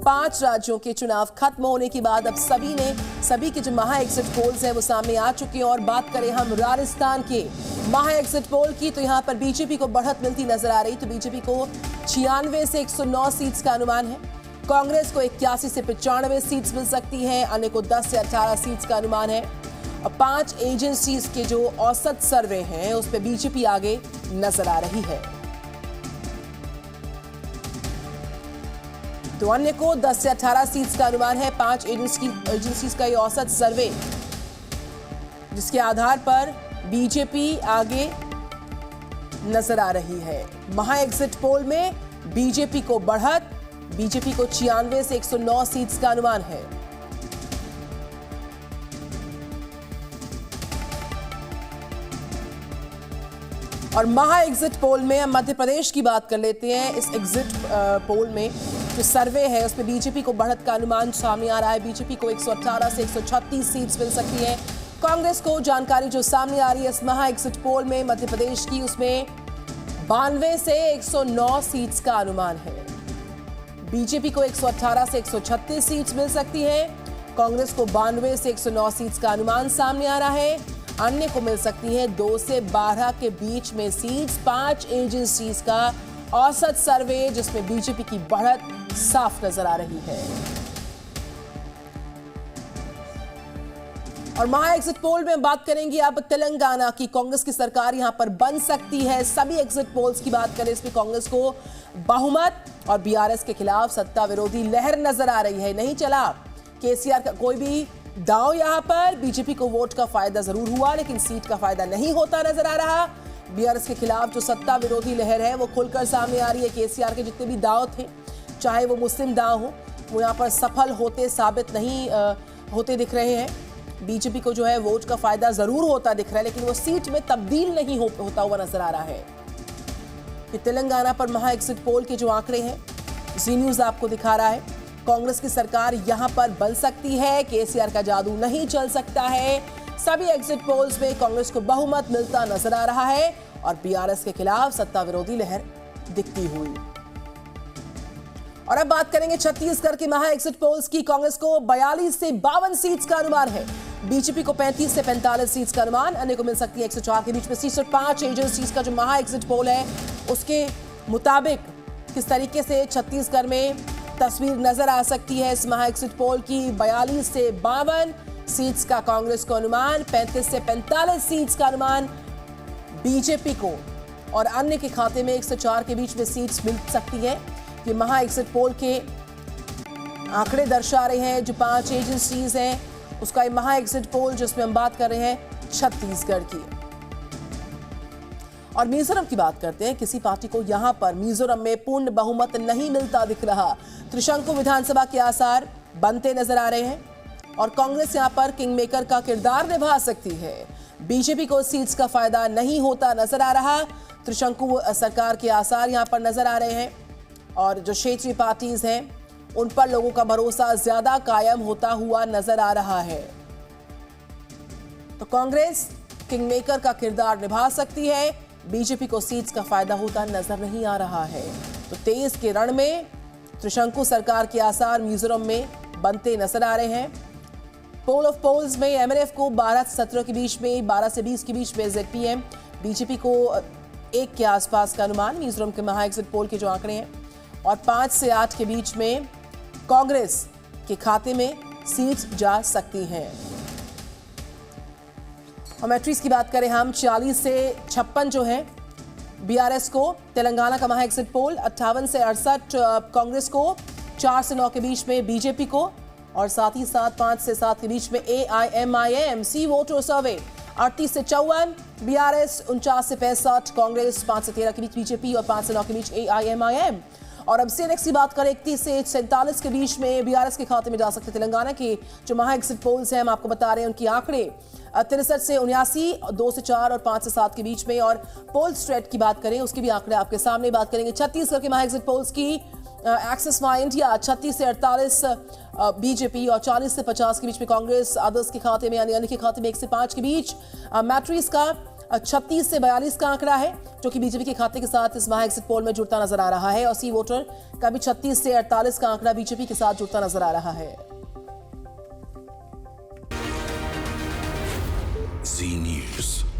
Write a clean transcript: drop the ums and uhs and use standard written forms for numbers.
5 राज्यों के चुनाव खत्म होने के बाद अब सभी के जो महा एग्जिट पोल्स हैं वो सामने आ चुके हैं। और बात करें हम राजस्थान के महा एग्जिट पोल की, तो यहाँ पर बीजेपी को बढ़त मिलती नजर आ रही। तो बीजेपी को 96 से 109 सीट्स का अनुमान है, कांग्रेस को 81 से 95 सीट्स मिल सकती हैं, अन्य को 10 से 18 सीट्स का अनुमान है। और 5 एजेंसीज के जो औसत सर्वे हैं उस पर बीजेपी आगे नजर आ रही है। तो अन्य को 10 से 18 सीट्स का अनुमान है। 5 एजेंसीज का ये औसत सर्वे, जिसके आधार पर बीजेपी आगे नजर आ रही है। महा एग्जिट पोल में बीजेपी को बढ़त, बीजेपी को 96 से 109 सीट्स का अनुमान है। और महा एग्जिट पोल में हम मध्य प्रदेश की बात कर लेते हैं। इस एग्जिट पोल में जो सर्वे है उसमें बीजेपी को बढ़त का अनुमान सामने आ रहा है। बीजेपी को 118 से 136 सीट्स मिल सकती हैं। कांग्रेस को जानकारी जो सामने आ रही है इस महा एग्जिट पोल में मध्य प्रदेश की, उसमें 92 से 109 सीट्स का अनुमान है। बीजेपी को 118 से 136 सीट्स मिल सकती है, कांग्रेस को 92 से 109 सीट्स का अनुमान सामने आ रहा है। अन्य को मिल सकती है 2 से 12 के बीच में सीट्स। 5 एजेंसीज का औसत सर्वे जिसमें बीजेपी की बढ़त साफ नजर आ रही है। और महा एग्जिट पोल में बात करेंगे अब तेलंगाना की। कांग्रेस की सरकार यहां पर बन सकती है। सभी एग्जिट पोल्स की बात करें इसमें कांग्रेस को बहुमत और बीआरएस के खिलाफ सत्ता विरोधी लहर नजर आ रही है। नहीं चला केसीआर का कोई भी दांव, यहां पर बीजेपी को वोट का फायदा जरूर हुआ लेकिन सीट का फायदा नहीं होता नजर आ रहा। बीआरएस के खिलाफ जो सत्ता विरोधी लहर है वो खुलकर सामने आ रही है। केसीआर के जितने भी दांव थे, चाहे वो मुस्लिम दांव हो, वो यहाँ पर सफल होते साबित नहीं होते दिख रहे हैं। बीजेपी को जो है वोट का फायदा जरूर होता दिख रहा है लेकिन वो सीट में तब्दील नहीं होता हुआ नजर आ रहा है। कि तेलंगाना पर महा एग्जिट पोल के जो आंकड़े हैं जी न्यूज आपको दिखा रहा है। कांग्रेस की सरकार यहां पर बन सकती है, केसीआर का जादू नहीं चल सकता है। सभी एग्जिट पोल्स में कांग्रेस को बहुमत मिलता नजर आ रहा है और बीआरएस के खिलाफ सत्ता विरोधी लहर दिखती हुई। और अब बात करेंगे छत्तीसगढ़ के महा एग्जिट पोल्स की। कांग्रेस को 42 से 52 सीट्स का अनुमान है, बीजेपी को 35 से 45 सीट्स का अनुमान, अन्य को मिल सकती है 104 के बीच में सीट्स। और 5 एजेंसीज का जो महा एग्जिट पोल है उसके मुताबिक किस तरीके से छत्तीसगढ़ में तस्वीर नजर आ सकती है इस महा एग्जिट पोल की। 42 से 52 सीट्स का कांग्रेस को अनुमान, 35 से 45 सीट्स का अनुमान बीजेपी को, और अन्य के खाते में 104 के बीच में सीट्स मिल सकती है। ये महा एग्जिट पोल के आंकड़े दर्शा रहे हैं। जो 5 एजेंसीज हैं उसका ये महा एग्जिट पोल जिसमें हम बात कर रहे हैं छत्तीसगढ़ की। और मिजोरम की बात करते हैं। किसी पार्टी को यहां पर मिजोरम में पूर्ण बहुमत नहीं मिलता दिख रहा। त्रिशंकु विधानसभा के आसार बनते नजर आ रहे हैं और कांग्रेस यहां पर किंग मेकर का किरदार निभा सकती है। बीजेपी को सीट्स का फायदा नहीं होता नजर आ रहा। त्रिशंकु सरकार के आसार यहां पर नजर आ रहे हैं और जो क्षेत्रीय पार्टीज हैं उन पर लोगों का भरोसा ज्यादा कायम होता हुआ नजर आ रहा है। तो कांग्रेस किंग मेकर का किरदार निभा सकती है, बीजेपी को सीट्स का फायदा होता नजर नहीं आ रहा है। तो 23 के रण में त्रिशंकु सरकार के आसार मिजोरम में बनते नजर आ रहे हैं। पोल ऑफ पोल्स में एमएनएफ को 12 से 17 के बीच में, 12 से 20 के बीच में जेडपीएम, बीजेपी को 1 के आसपास का अनुमान मिजोरम के महा एग्जिट पोल के जो आंकड़े हैं। और 5 से 8 के बीच में कांग्रेस के खाते में सीट्स जा सकती हैं। और मैट्रिक्स की बात करें हम, 40 से 56 जो है बीआरएस को। तेलंगाना का महा एग्जिट पोल 58 से 68 कांग्रेस को, 4 से 9 के बीच में बीजेपी को, और साथ ही साथ 5 से 7 के बीच में एआईएमआईएम। सी वोटर सर्वे 38 से 54 बीआरएस, 49 से 65 कांग्रेस, 5 से 13 के बीच बीजेपी और 5 से 9 के बीच एआईएमआईएम। और अब सीएनएक्स की बात करें 31 से 47 के बीच में बीआरएस के खाते में जा सकते तेलंगाना के जो महा एग्जिट पोल्स हैं हम आपको बता रहे हैं उनकी आंकड़े 63 से 79, 2 से 4 और 5 से 7 के बीच में। और पोल स्ट्रेट की बात करें उसके भी आंकड़े आपके सामने बात करेंगे। छत्तीसगढ़ के महा एग्जिट पोल्स की एक्सिस माई इंडिया 36 से 48 बीजेपी और 40 से 50 के बीच में कांग्रेस, अदर्स के खाते में यानी अन्य के खाते में 1 से 5 के बीच। मैट्रिक्स का 36 से 42 का आंकड़ा है, जो कि बीजेपी के खाते के साथ इस माह एग्जिट पोल में जुड़ता नजर आ रहा है। और सी वोटर का भी 36 से 48 का आंकड़ा बीजेपी के साथ जुड़ता नजर आ रहा है। Zee News.